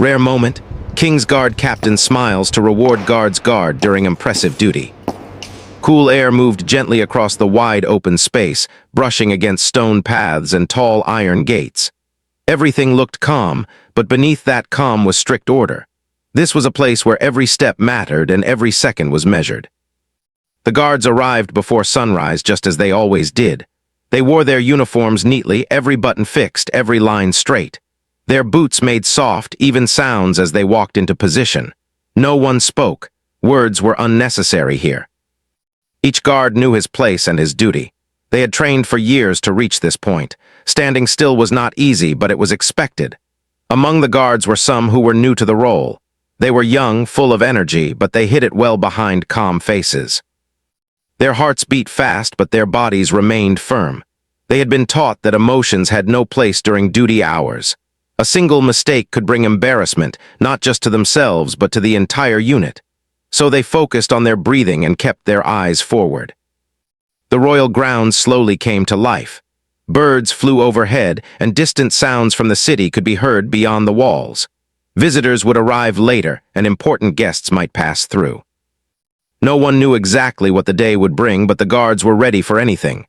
Rare moment, King's Guard captain smiles to reward guard's guard during impressive duty. Cool air moved gently across the wide open space, brushing against stone paths and tall iron gates. Everything looked calm, but beneath that calm was strict order. This was a place where every step mattered and every second was measured. The guards arrived before sunrise, just as they always did. They wore their uniforms neatly, every button fixed, every line straight. Their boots made soft, even sounds as they walked into position. No one spoke. Words were unnecessary here. Each guard knew his place and his duty. They had trained for years to reach this point. Standing still was not easy, but it was expected. Among the guards were some who were new to the role. They were young, full of energy, but they hid it well behind calm faces. Their hearts beat fast, but their bodies remained firm. They had been taught that emotions had no place during duty hours. A single mistake could bring embarrassment, not just to themselves, but to the entire unit. So they focused on their breathing and kept their eyes forward. The royal grounds slowly came to life. Birds flew overhead, and distant sounds from the city could be heard beyond the walls. Visitors would arrive later, and important guests might pass through. No one knew exactly what the day would bring, but the guards were ready for anything.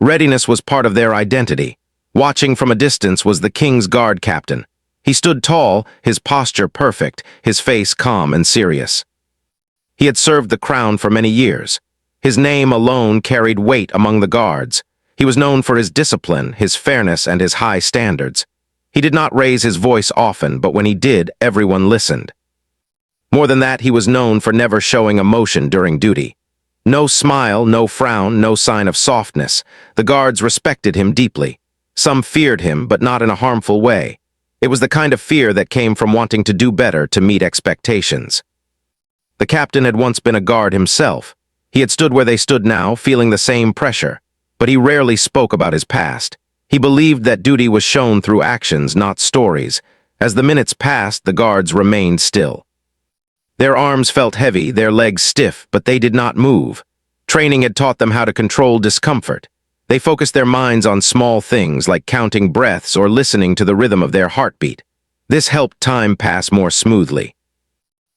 Readiness was part of their identity. Watching from a distance was the King's Guard captain. He stood tall, his posture perfect, his face calm and serious. He had served the crown for many years. His name alone carried weight among the guards. He was known for his discipline, his fairness, and his high standards. He did not raise his voice often, but when he did, everyone listened. More than that, he was known for never showing emotion during duty. No smile, no frown, no sign of softness. The guards respected him deeply. Some feared him, but not in a harmful way. It was the kind of fear that came from wanting to do better to meet expectations. The captain had once been a guard himself. He had stood where they stood now, feeling the same pressure. But he rarely spoke about his past. He believed that duty was shown through actions, not stories. As the minutes passed, the guards remained still. Their arms felt heavy, their legs stiff, but they did not move. Training had taught them how to control discomfort. They focused their minds on small things like counting breaths or listening to the rhythm of their heartbeat. This helped time pass more smoothly.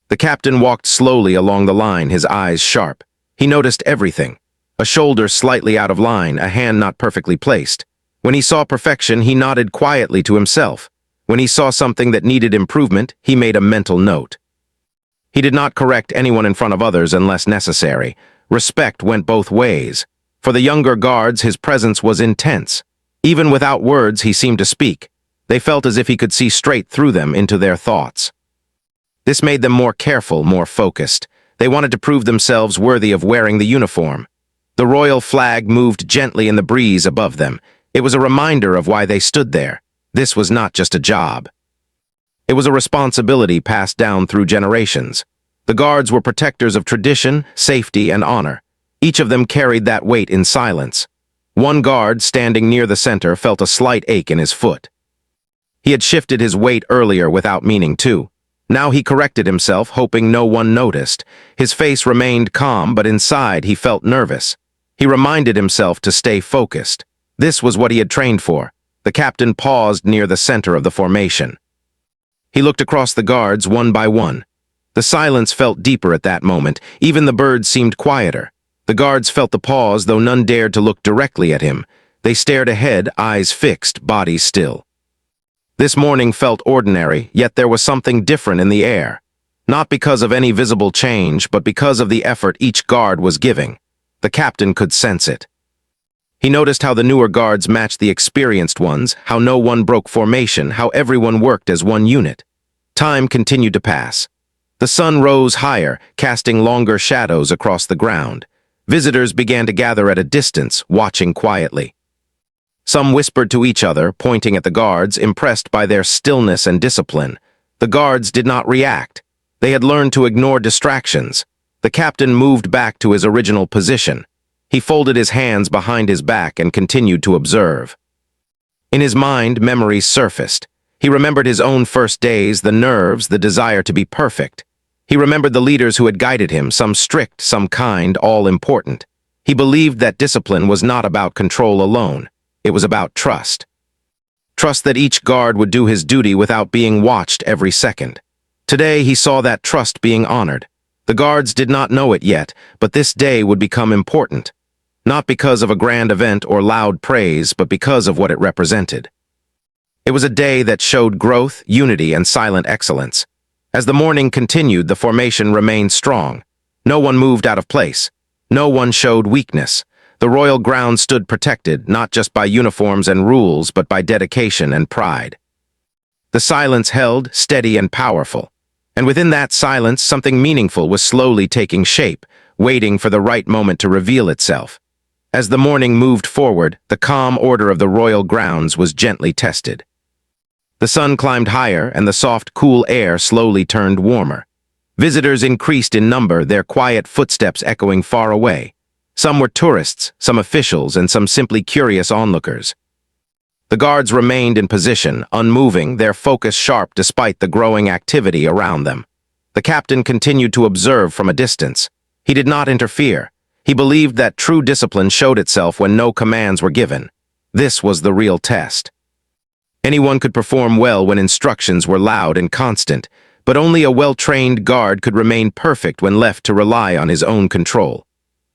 The captain walked slowly along the line, his eyes sharp. He noticed everything. A shoulder slightly out of line, a hand not perfectly placed. When he saw perfection, he nodded quietly to himself. When he saw something that needed improvement, he made a mental note. He did not correct anyone in front of others unless necessary. Respect went both ways. For the younger guards, his presence was intense. Even without words, he seemed to speak. They felt as if he could see straight through them into their thoughts. This made them more careful, more focused. They wanted to prove themselves worthy of wearing the uniform. The royal flag moved gently in the breeze above them. It was a reminder of why they stood there. This was not just a job. It was a responsibility passed down through generations. The guards were protectors of tradition, safety, and honor. Each of them carried that weight in silence. One guard, standing near the center, felt a slight ache in his foot. He had shifted his weight earlier without meaning to. Now he corrected himself, hoping no one noticed. His face remained calm, but inside he felt nervous. He reminded himself to stay focused. This was what he had trained for. The captain paused near the center of the formation. He looked across the guards one by one. The silence felt deeper at that moment. Even the birds seemed quieter. The guards felt the pause, though none dared to look directly at him. They stared ahead, eyes fixed, bodies still. This morning felt ordinary, yet there was something different in the air. Not because of any visible change, but because of the effort each guard was giving. The captain could sense it. He noticed how the newer guards matched the experienced ones, how no one broke formation, how everyone worked as one unit. Time continued to pass. The sun rose higher, casting longer shadows across the ground. Visitors began to gather at a distance, watching quietly. Some whispered to each other, pointing at the guards, impressed by their stillness and discipline. The guards did not react. They had learned to ignore distractions. The captain moved back to his original position. He folded his hands behind his back and continued to observe. In his mind, memories surfaced. He remembered his own first days, the nerves, the desire to be perfect. He remembered the leaders who had guided him, some strict, some kind, all important. He believed that discipline was not about control alone. It was about trust. Trust that each guard would do his duty without being watched every second. Today, he saw that trust being honored. The guards did not know it yet, but this day would become important. Not because of a grand event or loud praise, but because of what it represented. It was a day that showed growth, unity, and silent excellence. As the morning continued, the formation remained strong. No one moved out of place. No one showed weakness. The royal ground stood protected, not just by uniforms and rules, but by dedication and pride. The silence held, steady and powerful. And within that silence, something meaningful was slowly taking shape, waiting for the right moment to reveal itself. As the morning moved forward, the calm order of the royal grounds was gently tested. The sun climbed higher, and the soft, cool air slowly turned warmer. Visitors increased in number, their quiet footsteps echoing far away. Some were tourists, some officials, and some simply curious onlookers. The guards remained in position, unmoving, their focus sharp despite the growing activity around them. The captain continued to observe from a distance. He did not interfere. He believed that true discipline showed itself when no commands were given. This was the real test. Anyone could perform well when instructions were loud and constant, but only a well-trained guard could remain perfect when left to rely on his own control.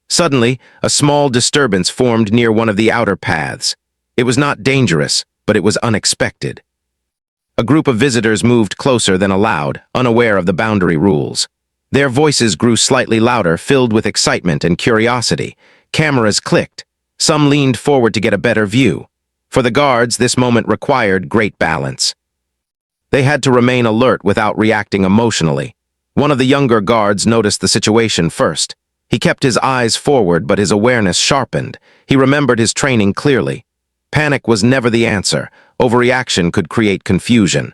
Suddenly, a small disturbance formed near one of the outer paths. It was not dangerous, but it was unexpected. A group of visitors moved closer than allowed, unaware of the boundary rules. Their voices grew slightly louder, filled with excitement and curiosity. Cameras clicked. Some leaned forward to get a better view. For the guards, this moment required great balance. They had to remain alert without reacting emotionally. One of the younger guards noticed the situation first. He kept his eyes forward, but his awareness sharpened. He remembered his training clearly. Panic was never the answer. Overreaction could create confusion.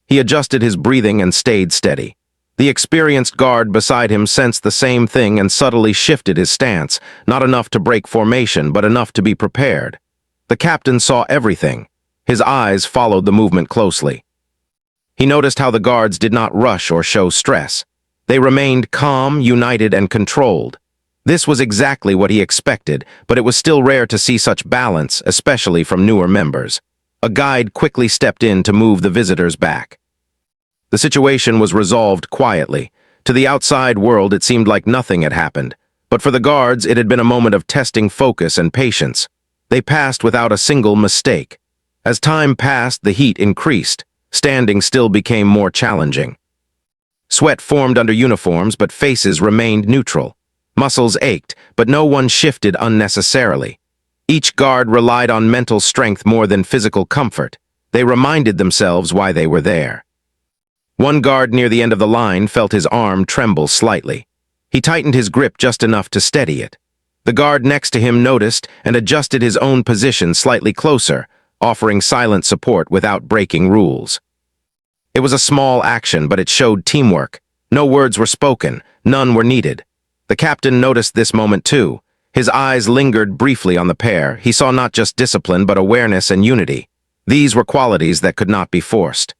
He adjusted his breathing and stayed steady. The experienced guard beside him sensed the same thing and subtly shifted his stance, not enough to break formation, but enough to be prepared. The captain saw everything. His eyes followed the movement closely. He noticed how the guards did not rush or show stress. They remained calm, united, and controlled. This was exactly what he expected, but it was still rare to see such balance, especially from newer members. A guide quickly stepped in to move the visitors back. The situation was resolved quietly. To the outside world, it seemed like nothing had happened, but for the guards, it had been a moment of testing focus and patience. They passed without a single mistake. As time passed, the heat increased. Standing still became more challenging. Sweat formed under uniforms, but faces remained neutral. Muscles ached, but no one shifted unnecessarily. Each guard relied on mental strength more than physical comfort. They reminded themselves why they were there. One guard near the end of the line felt his arm tremble slightly. He tightened his grip just enough to steady it. The guard next to him noticed and adjusted his own position slightly closer, offering silent support without breaking rules. It was a small action, but it showed teamwork. No words were spoken, none were needed. The captain noticed this moment too. His eyes lingered briefly on the pair. He saw not just discipline, but awareness and unity. These were qualities that could not be forced.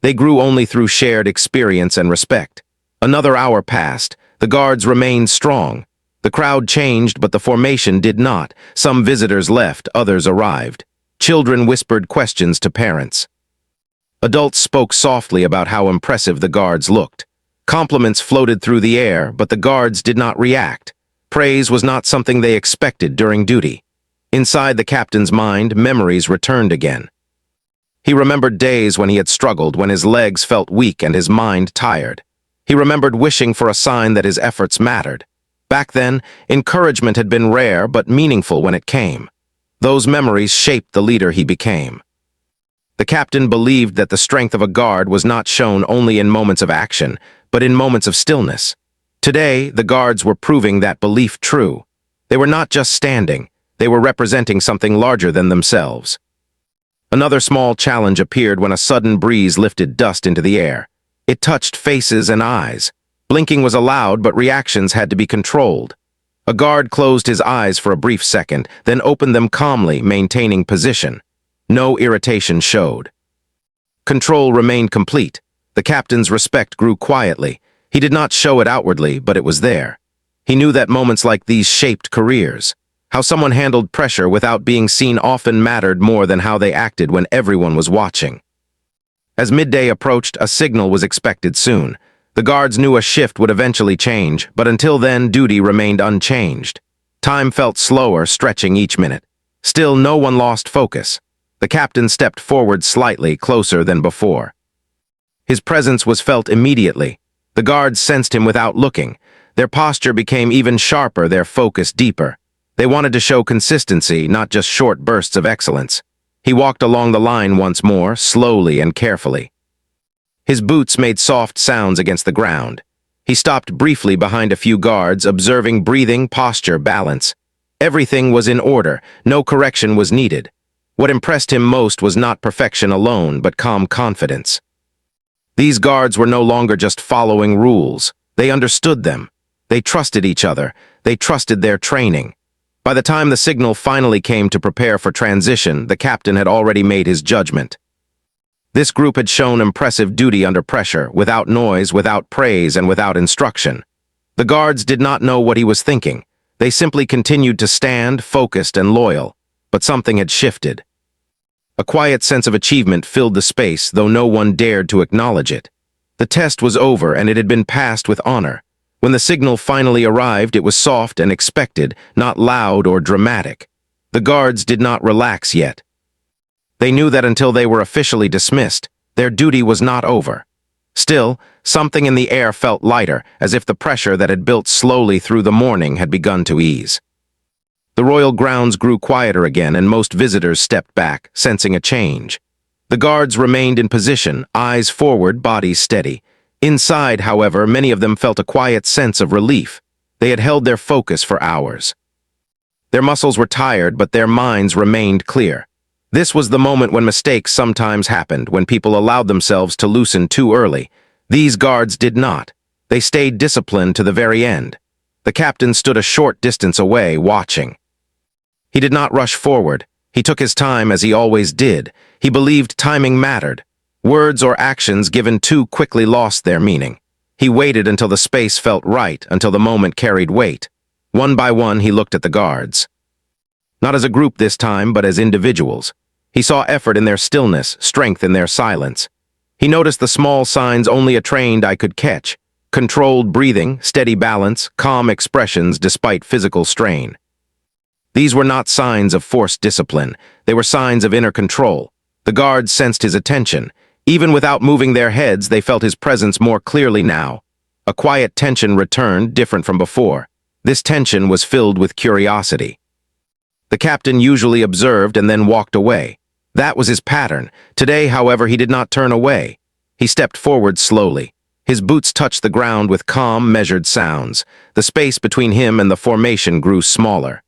They grew only through shared experience and respect. Another hour passed. The guards remained strong. The crowd changed, but the formation did not. Some visitors left, others arrived. Children whispered questions to parents. Adults spoke softly about how impressive the guards looked. Compliments floated through the air, but the guards did not react. Praise was not something they expected during duty. Inside the captain's mind, memories returned again. He remembered days when he had struggled, when his legs felt weak and his mind tired. He remembered wishing for a sign that his efforts mattered. Back then, encouragement had been rare but meaningful when it came. Those memories shaped the leader he became. The captain believed that the strength of a guard was not shown only in moments of action, but in moments of stillness. Today, the guards were proving that belief true. They were not just standing, they were representing something larger than themselves. Another small challenge appeared when a sudden breeze lifted dust into the air. It touched faces and eyes. Blinking was allowed, but reactions had to be controlled. A guard closed his eyes for a brief second, then opened them calmly, maintaining position. No irritation showed. Control remained complete. The captain's respect grew quietly. He did not show it outwardly, but it was there. He knew that moments like these shaped careers. How someone handled pressure without being seen often mattered more than how they acted when everyone was watching. As midday approached, a signal was expected soon. The guards knew a shift would eventually change, but until then, duty remained unchanged. Time felt slower, stretching each minute. Still, no one lost focus. The captain stepped forward slightly, closer than before. His presence was felt immediately. The guards sensed him without looking. Their posture became even sharper, their focus deeper. They wanted to show consistency, not just short bursts of excellence. He walked along the line once more, slowly and carefully. His boots made soft sounds against the ground. He stopped briefly behind a few guards, observing breathing, posture, balance. Everything was in order, no correction was needed. What impressed him most was not perfection alone, but calm confidence. These guards were no longer just following rules. They understood them. They trusted each other. They trusted their training. By the time the signal finally came to prepare for transition, the captain had already made his judgment. This group had shown impressive duty under pressure, without noise, without praise, and without instruction. The guards did not know what he was thinking. They simply continued to stand, focused and loyal. But something had shifted. A quiet sense of achievement filled the space, though no one dared to acknowledge it. The test was over, and it had been passed with honor. When the signal finally arrived, it was soft and expected, not loud or dramatic. The guards did not relax yet. They knew that until they were officially dismissed, their duty was not over. Still, something in the air felt lighter, as if the pressure that had built slowly through the morning had begun to ease. The royal grounds grew quieter again, and most visitors stepped back, sensing a change. The guards remained in position, eyes forward, bodies steady. Inside, however, many of them felt a quiet sense of relief. They had held their focus for hours. Their muscles were tired, but their minds remained clear. This was the moment when mistakes sometimes happened, when people allowed themselves to loosen too early. These guards did not. They stayed disciplined to the very end. The captain stood a short distance away, watching. He did not rush forward. He took his time, as he always did. He believed timing mattered. Words or actions given too quickly lost their meaning. He waited until the space felt right, until the moment carried weight. One by one, he looked at the guards. Not as a group this time, but as individuals. He saw effort in their stillness, strength in their silence. He noticed the small signs only a trained eye could catch. Controlled breathing, steady balance, calm expressions despite physical strain. These were not signs of forced discipline. They were signs of inner control. The guards sensed his attention. Even without moving their heads, they felt his presence more clearly now. A quiet tension returned, different from before. This tension was filled with curiosity. The captain usually observed and then walked away. That was his pattern. Today, however, he did not turn away. He stepped forward slowly. His boots touched the ground with calm, measured sounds. The space between him and the formation grew smaller.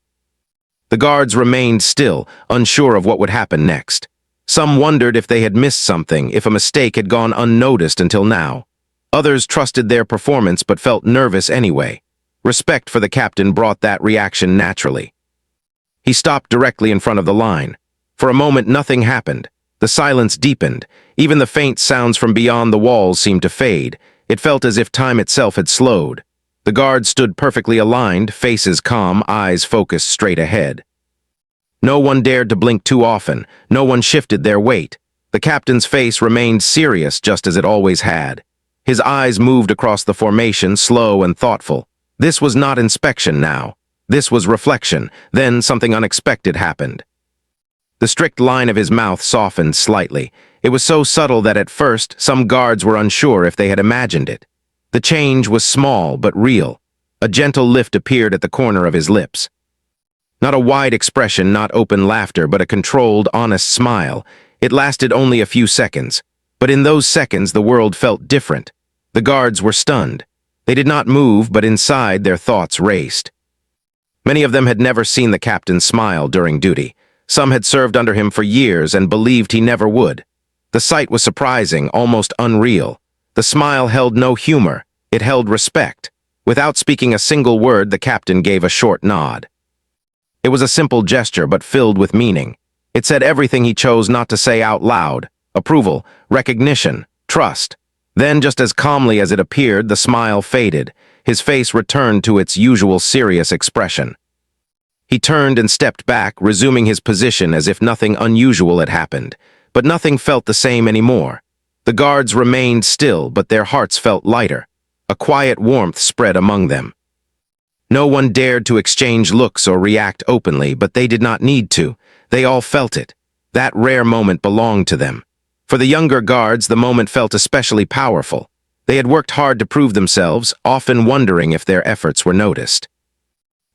The guards remained still, unsure of what would happen next. Some wondered if they had missed something, if a mistake had gone unnoticed until now. Others trusted their performance but felt nervous anyway. Respect for the captain brought that reaction naturally. He stopped directly in front of the line. For a moment, nothing happened. The silence deepened. Even the faint sounds from beyond the walls seemed to fade. It felt as if time itself had slowed. The guards stood perfectly aligned, faces calm, eyes focused straight ahead. No one dared to blink too often. No one shifted their weight. The captain's face remained serious, just as it always had. His eyes moved across the formation, slow and thoughtful. This was not inspection now. This was reflection. Then something unexpected happened. The strict line of his mouth softened slightly. It was so subtle that at first, some guards were unsure if they had imagined it. The change was small but real. A gentle lift appeared at the corner of his lips. Not a wide expression, not open laughter, but a controlled, honest smile. It lasted only a few seconds. But in those seconds, the world felt different. The guards were stunned. They did not move, but inside their thoughts raced. Many of them had never seen the captain smile during duty. Some had served under him for years and believed he never would. The sight was surprising, almost unreal. The smile held no humor. It held respect. Without speaking a single word, the captain gave a short nod. It was a simple gesture, but filled with meaning. It said everything he chose not to say out loud: approval, recognition, trust. Then, just as calmly as it appeared, the smile faded. His face returned to its usual serious expression. He turned and stepped back, resuming his position as if nothing unusual had happened. But nothing felt the same anymore. The guards remained still, but their hearts felt lighter. A quiet warmth spread among them. No one dared to exchange looks or react openly, but they did not need to. They all felt it. That rare moment belonged to them. For the younger guards, the moment felt especially powerful. They had worked hard to prove themselves, often wondering if their efforts were noticed.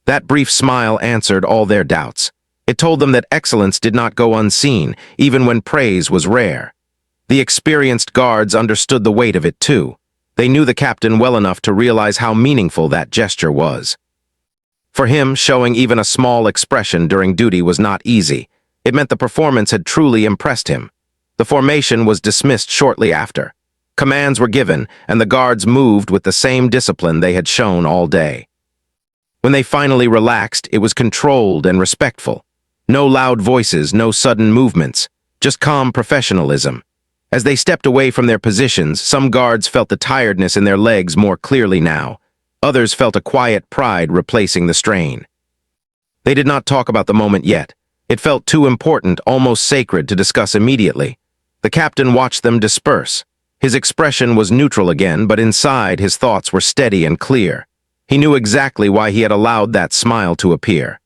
That brief smile answered all their doubts. It told them that excellence did not go unseen, even when praise was rare. The experienced guards understood the weight of it too. They knew the captain well enough to realize how meaningful that gesture was. For him, showing even a small expression during duty was not easy. It meant the performance had truly impressed him. The formation was dismissed shortly after. Commands were given, and the guards moved with the same discipline they had shown all day. When they finally relaxed, it was controlled and respectful. No loud voices, no sudden movements, just calm professionalism. As they stepped away from their positions, some guards felt the tiredness in their legs more clearly now. Others felt a quiet pride replacing the strain. They did not talk about the moment yet. It felt too important, almost sacred, to discuss immediately. The captain watched them disperse. His expression was neutral again, but inside his thoughts were steady and clear. He knew exactly why he had allowed that smile to appear.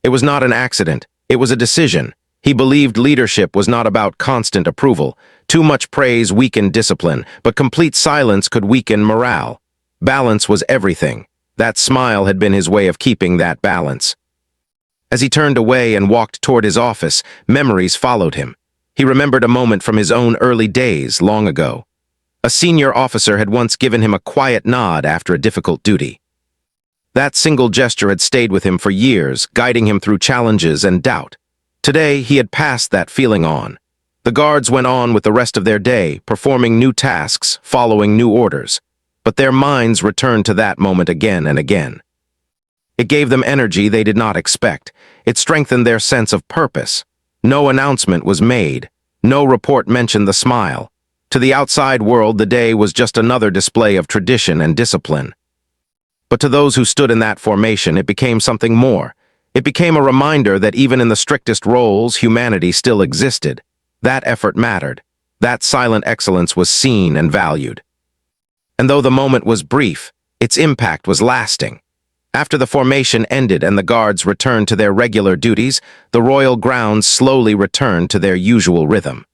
It was not an accident. It was a decision. He believed leadership was not about constant approval. Too much praise weakened discipline, but complete silence could weaken morale. Balance was everything. That smile had been his way of keeping that balance. As he turned away and walked toward his office, memories followed him. He remembered a moment from his own early days, long ago. A senior officer had once given him a quiet nod after a difficult duty. That single gesture had stayed with him for years, guiding him through challenges and doubt. Today, he had passed that feeling on. The guards went on with the rest of their day, performing new tasks, following new orders. But their minds returned to that moment again and again. It gave them energy they did not expect. It strengthened their sense of purpose. No announcement was made. No report mentioned the smile. To the outside world, the day was just another display of tradition and discipline. But to those who stood in that formation, it became something more. It became a reminder that even in the strictest roles, humanity still existed. That effort mattered. That silent excellence was seen and valued. And though the moment was brief, its impact was lasting. After the formation ended and the guards returned to their regular duties, the royal grounds slowly returned to their usual rhythm.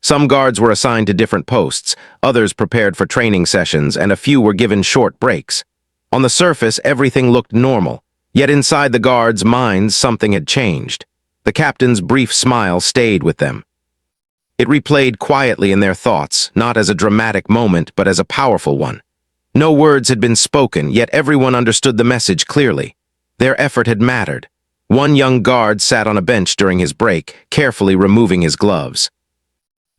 Some guards were assigned to different posts, others prepared for training sessions, and a few were given short breaks. On the surface, everything looked normal, yet inside the guards' minds something had changed. The captain's brief smile stayed with them. It replayed quietly in their thoughts, not as a dramatic moment, but as a powerful one. No words had been spoken, yet everyone understood the message clearly. Their effort had mattered. One young guard sat on a bench during his break, carefully removing his gloves.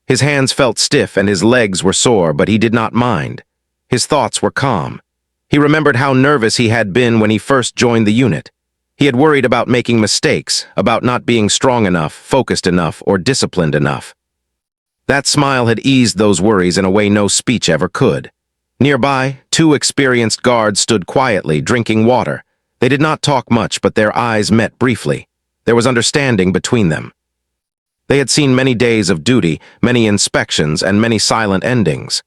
His hands felt stiff and his legs were sore, but he did not mind. His thoughts were calm. He remembered how nervous he had been when he first joined the unit. He had worried about making mistakes, about not being strong enough, focused enough, or disciplined enough. That smile had eased those worries in a way no speech ever could. Nearby, two experienced guards stood quietly, drinking water. They did not talk much, but their eyes met briefly. There was understanding between them. They had seen many days of duty, many inspections, and many silent endings.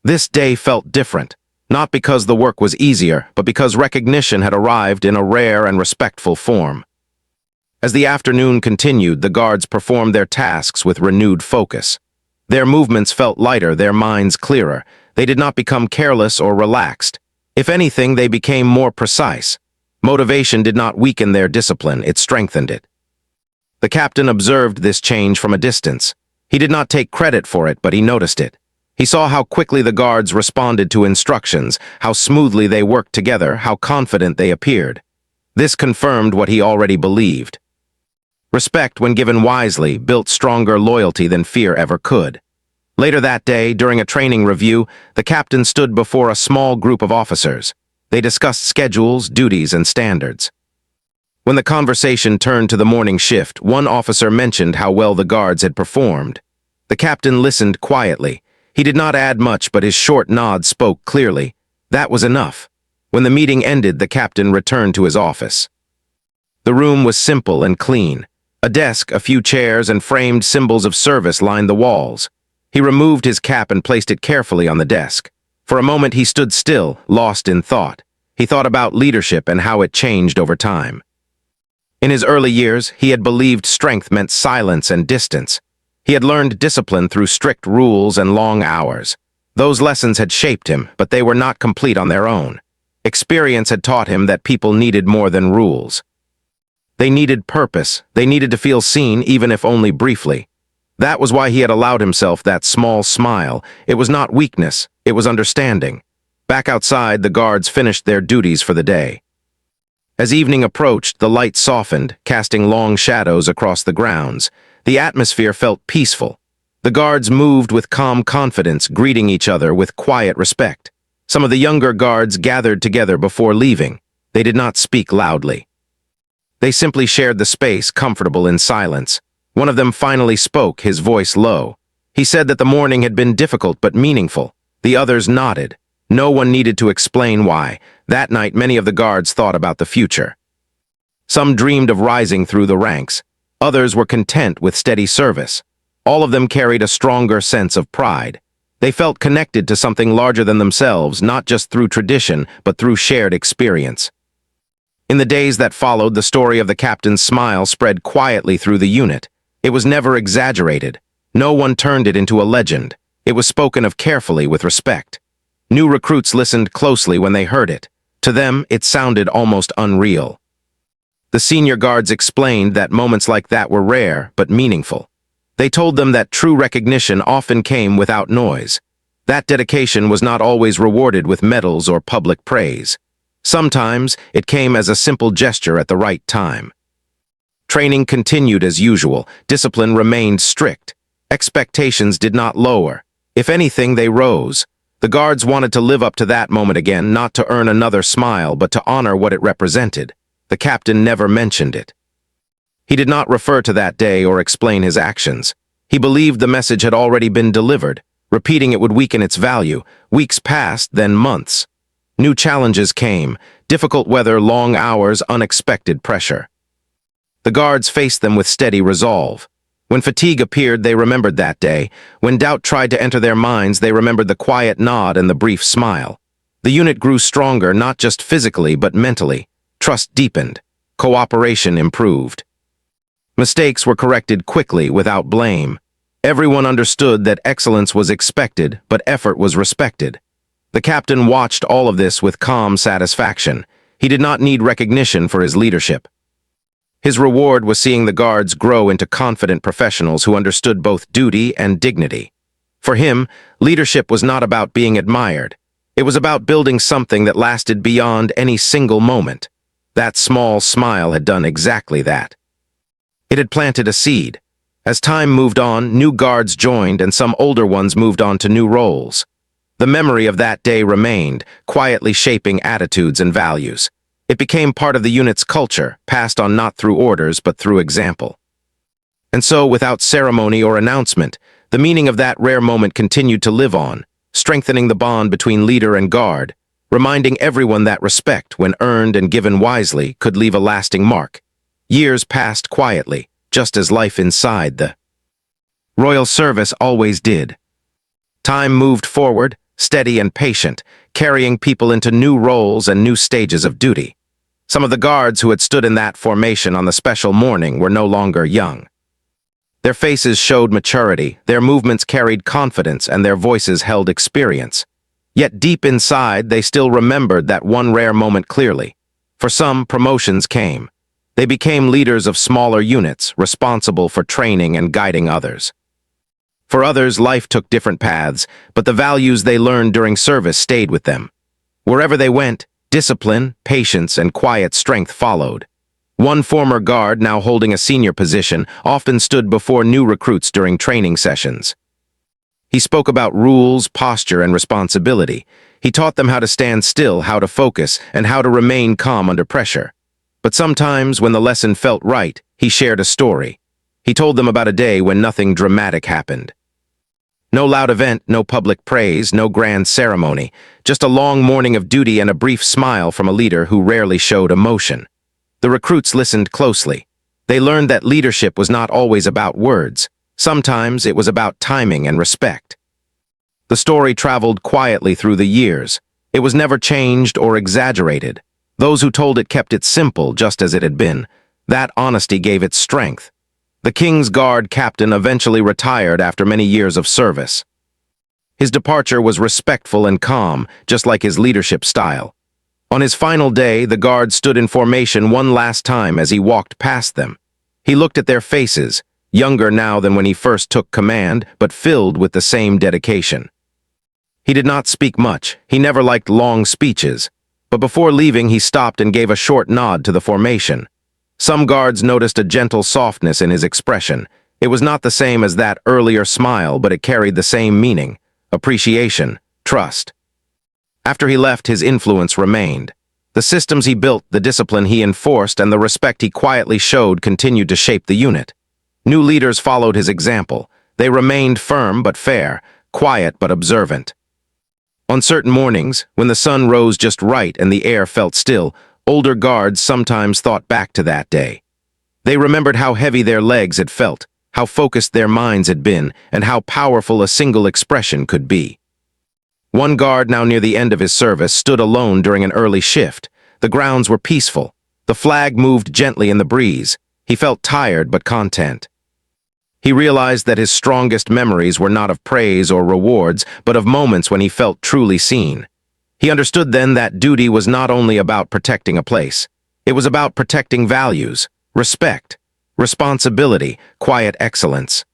This day felt different, not because the work was easier, but because recognition had arrived in a rare and respectful form. As the afternoon continued, the guards performed their tasks with renewed focus. Their movements felt lighter, their minds clearer. They did not become careless or relaxed. If anything, they became more precise. Motivation did not weaken their discipline, it strengthened it. The captain observed this change from a distance. He did not take credit for it, but he noticed it. He saw how quickly the guards responded to instructions, how smoothly they worked together, how confident they appeared. This confirmed what he already believed. Respect, when given wisely, built stronger loyalty than fear ever could. Later that day, during a training review, the captain stood before a small group of officers. They discussed schedules, duties, and standards. When the conversation turned to the morning shift, one officer mentioned how well the guards had performed. The captain listened quietly. He did not add much, but his short nod spoke clearly. That was enough. When the meeting ended, the captain returned to his office. The room was simple and clean. A desk, a few chairs, and framed symbols of service lined the walls. He removed his cap and placed it carefully on the desk. For a moment he stood still, lost in thought. He thought about leadership and how it changed over time. In his early years, he had believed strength meant silence and distance. He had learned discipline through strict rules and long hours. Those lessons had shaped him, but they were not complete on their own. Experience had taught him that people needed more than rules. They needed purpose. They needed to feel seen, even if only briefly. That was why he had allowed himself that small smile. It was not weakness, it was understanding. Back outside, the guards finished their duties for the day. As evening approached, the light softened, casting long shadows across the grounds. The atmosphere felt peaceful. The guards moved with calm confidence, greeting each other with quiet respect. Some of the younger guards gathered together before leaving. They did not speak loudly. They simply shared the space, comfortable in silence. One of them finally spoke, his voice low. He said that the morning had been difficult but meaningful. The others nodded. No one needed to explain why. That night, many of the guards thought about the future. Some dreamed of rising through the ranks. Others were content with steady service. All of them carried a stronger sense of pride. They felt connected to something larger than themselves, not just through tradition, but through shared experience. In the days that followed, the story of the captain's smile spread quietly through the unit. It was never exaggerated. No one turned it into a legend. It was spoken of carefully with respect. New recruits listened closely when they heard it. To them, it sounded almost unreal. The senior guards explained that moments like that were rare but meaningful. They told them that true recognition often came without noise. That dedication was not always rewarded with medals or public praise. Sometimes it came as a simple gesture at the right time. Training continued as usual. Discipline remained strict. Expectations did not lower. If anything, they rose. The guards wanted to live up to that moment again, not to earn another smile, but to honor what it represented. The captain never mentioned it. He did not refer to that day or explain his actions. He believed the message had already been delivered. Repeating it would weaken its value. Weeks passed, then months. New challenges came. Difficult weather, long hours, unexpected pressure. The guards faced them with steady resolve. When fatigue appeared, they remembered that day. When doubt tried to enter their minds, they remembered the quiet nod and the brief smile. The unit grew stronger, not just physically, but mentally. Trust deepened. Cooperation improved. Mistakes were corrected quickly, without blame. Everyone understood that excellence was expected, but effort was respected. The captain watched all of this with calm satisfaction. He did not need recognition for his leadership. His reward was seeing the guards grow into confident professionals who understood both duty and dignity. For him, leadership was not about being admired. It was about building something that lasted beyond any single moment. That small smile had done exactly that. It had planted a seed. As time moved on, new guards joined and some older ones moved on to new roles. The memory of that day remained, quietly shaping attitudes and values. It became part of the unit's culture, passed on not through orders but through example. And so, without ceremony or announcement, the meaning of that rare moment continued to live on, strengthening the bond between leader and guard, reminding everyone that respect, when earned and given wisely, could leave a lasting mark. Years passed quietly, just as life inside the royal service always did. Time moved forward, steady and patient, carrying people into new roles and new stages of duty. Some of the guards who had stood in that formation on the special morning were no longer young. Their faces showed maturity, their movements carried confidence, and their voices held experience. Yet deep inside, they still remembered that one rare moment clearly. For some, promotions came. They became leaders of smaller units, responsible for training and guiding others. For others, life took different paths, but the values they learned during service stayed with them. Wherever they went, discipline, patience, and quiet strength followed. One former guard, now holding a senior position, often stood before new recruits during training sessions. He spoke about rules, posture, and responsibility. He taught them how to stand still, how to focus, and how to remain calm under pressure. But sometimes, when the lesson felt right, he shared a story. He told them about a day when nothing dramatic happened. No loud event, no public praise, no grand ceremony, just a long morning of duty and a brief smile from a leader who rarely showed emotion. The recruits listened closely. They learned that leadership was not always about words. Sometimes it was about timing and respect. The story traveled quietly through the years. It was never changed or exaggerated. Those who told it kept it simple, just as it had been. That honesty gave it strength. The King's Guard captain eventually retired after many years of service. His departure was respectful and calm, just like his leadership style. On his final day, the guard stood in formation one last time as he walked past them. He looked at their faces, younger now than when he first took command, but filled with the same dedication. He did not speak much. He never liked long speeches. But before leaving, he stopped and gave a short nod to the formation. Some guards noticed a gentle softness in his expression. It was not the same as that earlier smile, but it carried the same meaning: appreciation, trust. After he left, his influence remained. The systems he built, the discipline he enforced, and the respect he quietly showed continued to shape the unit. New leaders followed his example. They remained firm but fair, quiet but observant. On certain mornings, when the sun rose just right and the air felt still, older guards sometimes thought back to that day. They remembered how heavy their legs had felt, how focused their minds had been, and how powerful a single expression could be. One guard, now near the end of his service, stood alone during an early shift. The grounds were peaceful. The flag moved gently in the breeze. He felt tired but content. He realized that his strongest memories were not of praise or rewards, but of moments when he felt truly seen. He understood then that duty was not only about protecting a place. It was about protecting values, respect, responsibility, quiet excellence.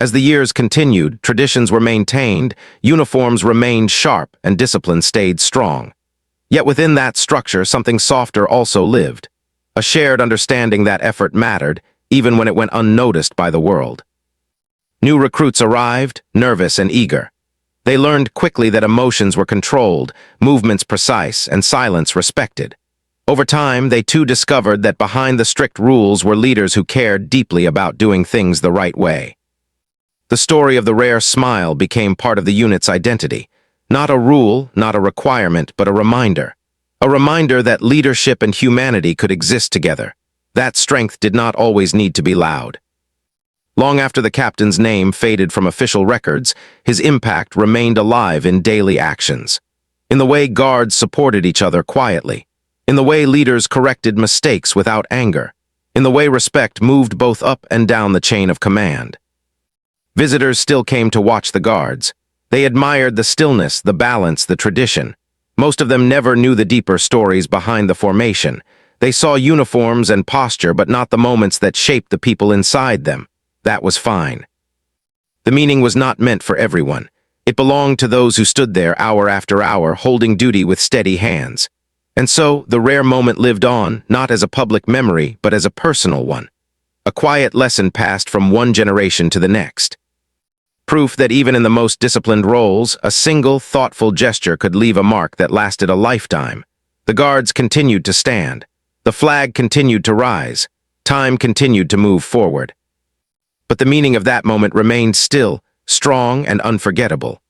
As the years continued, traditions were maintained, uniforms remained sharp, and discipline stayed strong. Yet within that structure, something softer also lived. A shared understanding that effort mattered, even when it went unnoticed by the world. New recruits arrived, nervous and eager. They learned quickly that emotions were controlled, movements precise, and silence respected. Over time, they too discovered that behind the strict rules were leaders who cared deeply about doing things the right way. The story of the rare smile became part of the unit's identity. Not a rule, not a requirement, but a reminder. A reminder that leadership and humanity could exist together. That strength did not always need to be loud. Long after the captain's name faded from official records, his impact remained alive in daily actions. In the way guards supported each other quietly. In the way leaders corrected mistakes without anger. In the way respect moved both up and down the chain of command. Visitors still came to watch the guards. They admired the stillness, the balance, the tradition. Most of them never knew the deeper stories behind the formation. They saw uniforms and posture, but not the moments that shaped the people inside them. That was fine. The meaning was not meant for everyone. It belonged to those who stood there hour after hour, holding duty with steady hands. And so, the rare moment lived on, not as a public memory, but as a personal one. A quiet lesson passed from one generation to the next. Proof that even in the most disciplined roles, a single, thoughtful gesture could leave a mark that lasted a lifetime. The guards continued to stand. The flag continued to rise. Time continued to move forward. But the meaning of that moment remained still, strong and unforgettable.